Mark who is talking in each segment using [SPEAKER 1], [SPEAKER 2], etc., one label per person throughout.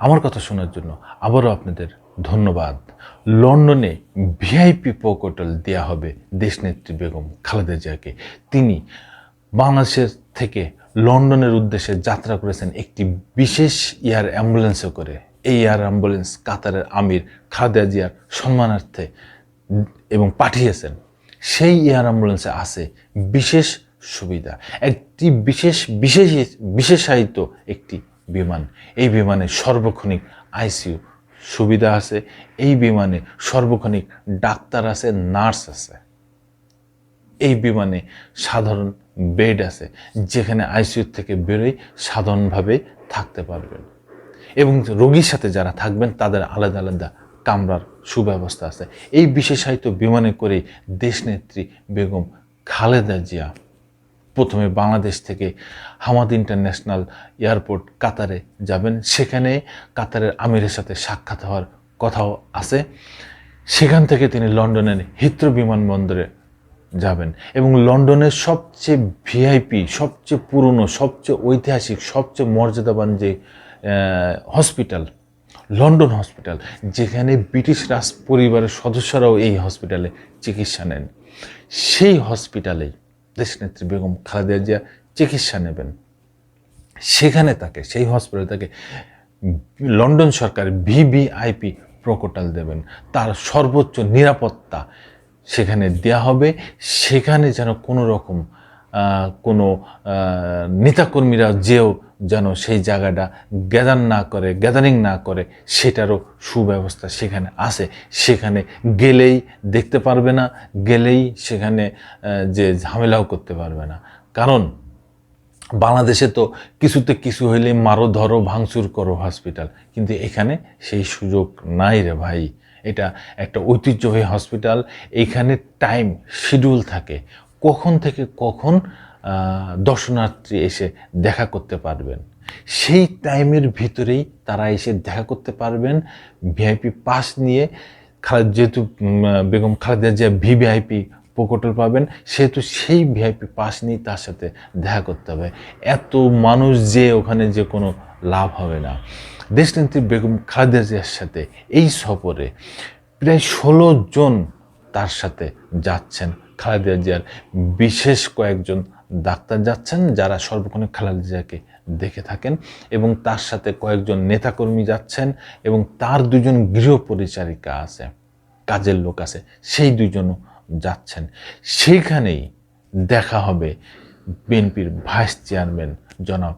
[SPEAKER 1] আমার কথা শোনার জন্য আবারও আপনাদের ধন্যবাদ। লন্ডনে ভিআইপি প্রটোকল দেওয়া হবে দেশনেত্রী বেগম খালেদা জিয়াকে। তিনি বাংলাদেশের থেকে লন্ডনের উদ্দেশ্যে যাত্রা করেছেন একটি বিশেষ এয়ার অ্যাম্বুলেন্সে করে। এই এয়ার অ্যাম্বুলেন্স কাতারের আমির খালেদা জিয়ার সম্মানার্থে এবং পাঠিয়েছেন। সেই এয়ার অ্যাম্বুলেন্সে আছে বিশেষ সুবিধা, একটি বিশেষায়িত একটি বিমান। এই বিমানে সর্বক্ষণিক আইসিইউ সুবিধা আছে, এই বিমানে সর্বক্ষণিক ডাক্তার আছে, নার্স আছে। এই বিমানে সাধারণ বেড আছে, যেখানে আইসিইউ থেকে বেরোই সাধারণভাবে থাকতে পারবেন, এবং রোগীর সাথে যারা থাকবেন তাদের আলাদা আলাদা কামরার সুব্যবস্থা আছে। এই বিশেষায়িত বিমানে করেই দেশনেত্রী বেগম খালেদা জিয়া প্রথমে বাংলাদেশ থেকে হামাদ ইন্টারন্যাশনাল এয়ারপোর্ট কাতারে যাবেন। সেখানে কাতারের আমিরের সাথে সাক্ষাৎ হওয়ার কথাও আছে। সেখান থেকে তিনি লন্ডনের হিথ্রো বিমানবন্দরে যাবেন এবং লন্ডনের সবচেয়ে ভিআইপি, সবচেয়ে পুরনো, সবচেয়ে ঐতিহাসিক, সবচেয়ে মর্যাদাবান যে হসপিটাল, লন্ডন হসপিটাল, যেখানে ব্রিটিশ রাজ পরিবারের সদস্যরাও এই হসপিটালে চিকিৎসা নেন, সেই হসপিটালেই দেশনেত্রী বেগম খালেদা জিয়া চিকিৎসা নেবেন। সেখানে তাকে, সেই হসপিটালে তাকে লন্ডন সরকার ভিভিআইপি প্রটোকল দেবেন। তার সর্বোচ্চ নিরাপত্তা সেখানে দেয়া হবে। সেখানে যেন কোনো রকম কোনো নেতাকর্মীরা যেন সেই জায়গাটা গ্যাদারিং না করে সেটারও সুব্যবস্থা সেখানে আছে। সেখানে গেলেই দেখতে পারবে না, গেলেই সেখানে যে ঝামেলাও করতে পারবে না। কারণ বাংলাদেশে তো কিছুতে কিছু হইলে মারো ধরো ভাঙচুর করো হসপিটাল, কিন্তু এখানে সেই সুযোগ নাই রে ভাই। এটা একটা ঐতিহ্যবাহী হসপিটাল। এখানে টাইম শিডিউল থাকে, কখন থেকে কখন দর্শনার্থী এসে দেখা করতে পারবেন। সেই টাইমের ভিতরেই তারা এসে দেখা করতে পারবেন ভিআইপি পাস নিয়ে। যেহেতু বেগম খালেদা জিয়া ভিভিআইপি প্রটোকল পাবেন, সেহেতু সেই ভিআইপি পাস নিয়ে তার সাথে দেখা করতে হবে। এত মানুষ যে ওখানে যে কোনো লাভ হবে না। দেশনেত্রী বেগম খালেদা জিয়ার সাথে এই সফরে প্রায় 16 জন তার সাথে যাচ্ছেন। খালেদা জিয়ার বিশেষ কয়েকজন ডাক্তার যাচ্ছেন, যারা সর্বক্ষণিক খালেদা জিয়াকে দেখে থাকেন, এবং তার সাথে কয়েকজন নেতাকর্মী যাচ্ছেন, এবং তার 2 জন গৃহ পরিচারিকা আছে, কাজের লোক আছে, সেই 2 জনও যাচ্ছেন। সেইখানেই দেখা হবে বিএনপির ভাইস চেয়ারম্যান জনাব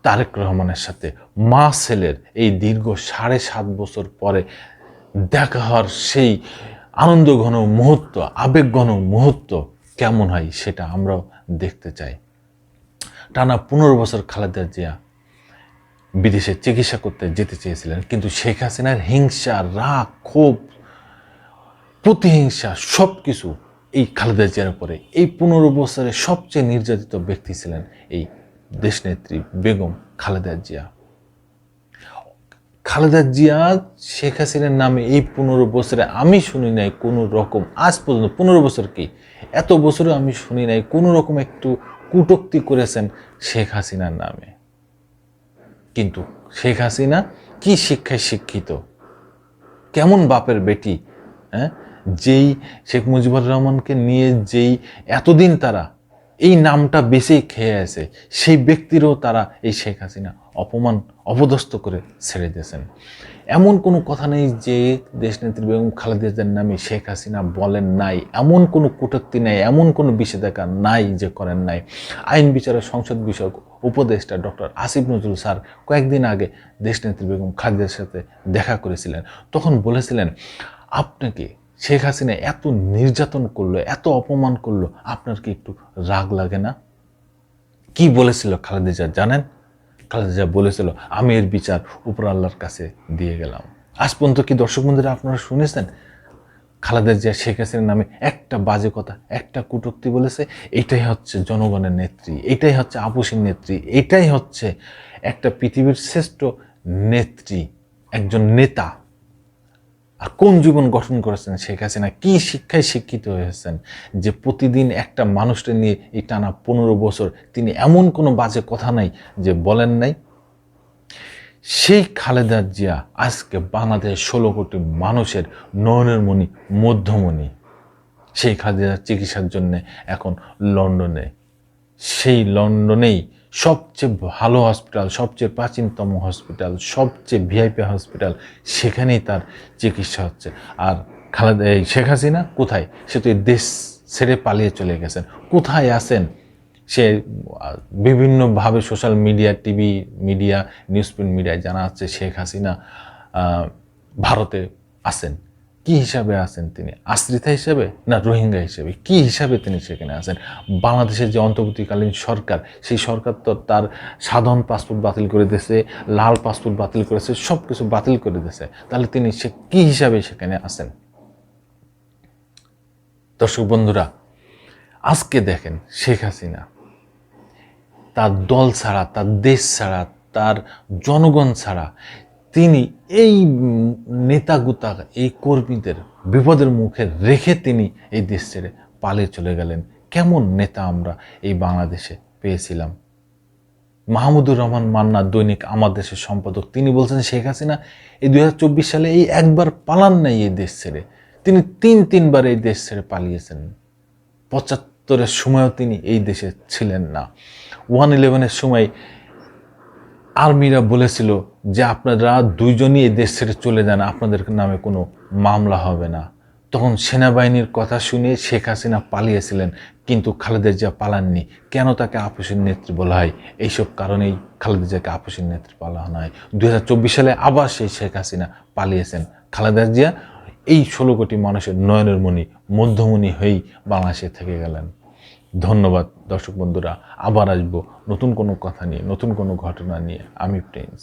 [SPEAKER 1] তারেক রহমানের সাথে। মা ছেলের এই দীর্ঘ 7.5 বছর পরে দেখা হওয়ার সেই আনন্দঘন মুহূর্ত, আবেগঘন মুহূর্ত কেমন হয় সেটা আমরাও দেখতে চাই। টানা 15 বছর খালেদা জিয়া বিদেশে চিকিৎসা করতে যেতে চেয়েছিলেন, কিন্তু শেখ হাসিনার হিংসা, রাগ, ক্ষোভ, প্রতিহিংসা সব কিছু এই খালেদা জিয়ার উপরে। এই 15 বছরে সবচেয়ে নির্যাতিত ব্যক্তি ছিলেন এই দেশনেত্রী বেগম খালেদা জিয়া। খালেদা জিয়া শেখ হাসিনার নামে এই 15 বছরে আমি শুনি নাই কোনো রকম, আজ পর্যন্ত 15 বছর কি, এত বছরে আমি শুনি নাই কোনো রকম একটু কটূক্তি করেছেন শেখ হাসিনার নামে। কিন্তু শেখ হাসিনা কি শিক্ষায় শিক্ষিত, কেমন বাপের বেটি, যেই শেখ মুজিবুর রহমানকে নিয়ে যেই এতদিন তারা এই নামটা বেঁচেই খেয়ে আছে, সেই ব্যক্তিরও তারা এই শেখ হাসিনা অপদস্থ করে ছেড়ে দিয়েছেন। এমন কোনো কথা নেই যে দেশনেত্রী বেগম খালেদা জিয়ার নামে শেখ হাসিনা বলেন নাই, এমন কোনো কটূক্তি নেই, এমন কোনো নিষেধাজ্ঞা নাই যে করেন নাই। আইন বিচারের সংসদ বিষয়ক উপদেষ্টা ডক্টর আসিফ নজরুল স্যার কয়েকদিন আগে দেশনেত্রী বেগম খালেদার সাথে দেখা করেছিলেন। তখন বলেছিলেন, আপনাকে শেখ হাসিনা এত নির্যাতন করলো, এত অপমান করলো, আপনার কি একটু রাগ লাগে না? কি বলেছিল খালেদা জিয়া জানেন? খালেদা জিয়া বলেছিল, আমি এর বিচার উপর আল্লাহর কাছে দিয়ে গেলাম। আজ পর্যন্ত কি দর্শক বন্ধুরা আপনারা শুনেছেন খালেদা জিয়া শেখ হাসিনার নামে একটা বাজে কথা, একটা কটূক্তি বলেছে? এটাই হচ্ছে জনগণের নেত্রী, এটাই হচ্ছে আপসীন নেত্রী, এটাই হচ্ছে একটা পৃথিবীর শ্রেষ্ঠ নেত্রী, একজন নেতা। আর কোন জীবন গঠন করেছেন শেখ হাসিনা, কি শিক্ষায় শিক্ষিত হয়েছেন যে প্রতিদিন একটা মানুষকে নিয়ে এই টানা 15 বছর তিনি এমন কোনো বাজে কথা নাই যে বলেন নাই। সেই খালেদা জিয়া আজকে বাংলাদেশের 16 কোটি মানুষের নয়নের মণি, মধ্যমণি। সেই খালেদার চিকিৎসার জন্য এখন লন্ডনে, সেই লন্ডনেই সবচেয়ে ভালো হসপিটাল, সবচেয়ে প্রাচীনতম হসপিটাল, সবচেয়ে ভিআইপি হসপিটাল, সেখানেই তার চিকিৎসা হচ্ছে। আর খালেদা এই শেখ হাসিনা কোথায়? সে তো এই দেশ ছেড়ে পালিয়ে চলে গেছেন। কোথায় আছেন? সে বিভিন্নভাবে social media, TV media, news print মিডিয়ায় জানা যাচ্ছে শেখ হাসিনা ভারতে আছেন। কি হিসাবে আছেন তিনি? আশ্রিতা হিসাবে না রোহিঙ্গা হিসেবে? কি হিসাবে তিনি সেখানে আছেন? বাংলাদেশের যে অন্তর্বর্তীকালীন সরকার, সেই সরকার তো তার সাধারণ পাসপোর্ট বাতিল করে দিয়েছে, লাল পাসপোর্ট বাতিল করেছে, সব কিছু বাতিল করে দিয়েছে। তাহলে তিনি সে কি হিসাবে সেখানে আছেন? দর্শক বন্ধুরা, আজকে দেখেন শেখ হাসিনা তার দল ছাড়া, তার দেশ ছাড়া, তার জনগণ ছাড়া তিনি এই নেতাগুতা, এই কর্মীদের বিপদের মুখে রেখে তিনি এই দেশ ছেড়ে পালিয়ে চলে গেলেন। কেমন নেতা আমরা এই বাংলাদেশে পেয়েছিলাম? মাহমুদুর রহমান মান্না, দৈনিক আমার দেশের সম্পাদক, তিনি বলছেন শেখ হাসিনা এই 2024 সালে এই একবার পালান নাই এই দেশ ছেড়ে, তিনি তিনবার এই দেশ ছেড়ে পালিয়েছেন। 75-এর সময়ও তিনি এই দেশে ছিলেন না। 1/11-এর সময় আর্মিরা বলেছিল যে আপনারা দুইজনই এই দেশ ছেড়ে চলে যান, আপনাদের নামে কোনো মামলা হবে না। তখন সেনাবাহিনীর কথা শুনে শেখ হাসিনা পালিয়েছিলেন, কিন্তু খালেদা জিয়া পালাননি। কেন তাকে আপসের নেত্রী বলা হয়? এইসব কারণেই খালেদা জিয়াকে আপসের নেত্রী বলা হয়। 2024 সালে আবার সেই শেখ হাসিনা পালিয়েছেন। খালেদা জিয়া এই 16 কোটি মানুষের নয়নের মণি, মধ্যমণি হয়েই বাংলাদেশে থেকে গেলেন। ধন্যবাদ দর্শক বন্ধুরা, আবার আসবো নতুন কোনো কথা নিয়ে, নতুন কোনো ঘটনা নিয়ে। আমি প্রিন্স।